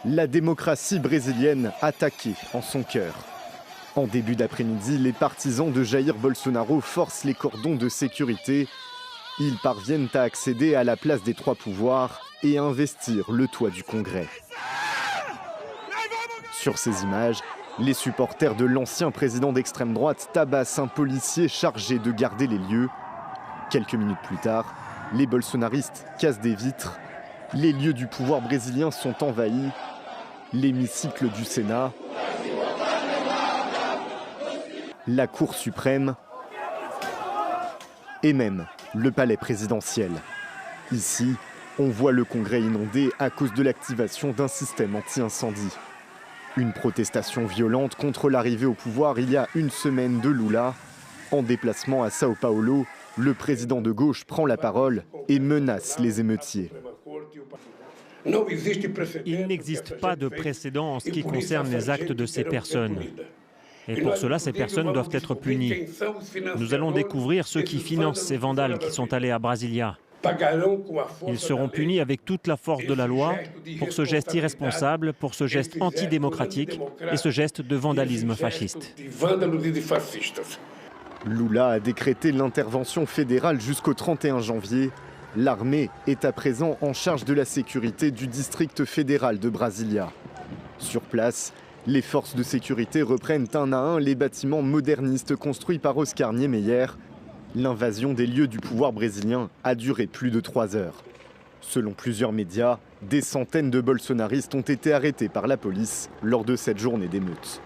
La démocratie brésilienne attaquée en son cœur. En début d'après-midi, les partisans de Jair Bolsonaro forcent les cordons de sécurité. Ils parviennent à accéder à la place des trois pouvoirs et à investir le toit du Congrès. Sur ces images, les supporters de l'ancien président d'extrême droite tabassent un policier chargé de garder les lieux. Quelques minutes plus tard, les bolsonaristes cassent des vitres. Les lieux du pouvoir brésilien sont envahis. L'hémicycle du Sénat, la Cour suprême et même le palais présidentiel. Ici, on voit le Congrès inondé à cause de l'activation d'un système anti-incendie. Une protestation violente contre l'arrivée au pouvoir il y a une semaine de Lula. En déplacement à Sao Paulo, le président de gauche prend la parole et menace les émeutiers. Il n'existe pas de précédent en ce qui concerne les actes de ces personnes. Et pour cela, ces personnes doivent être punies. Nous allons découvrir ceux qui financent ces vandales qui sont allés à Brasilia. Ils seront punis avec toute la force de la loi pour ce geste irresponsable, pour ce geste antidémocratique et ce geste de vandalisme fasciste. Lula a décrété l'intervention fédérale jusqu'au 31 janvier. L'armée est à présent en charge de la sécurité du district fédéral de Brasilia. Sur place, les forces de sécurité reprennent un à un les bâtiments modernistes construits par Oscar Niemeyer. L'invasion des lieux du pouvoir brésilien a duré plus de 3 heures. Selon plusieurs médias, des centaines de bolsonaristes ont été arrêtés par la police lors de cette journée d'émeute.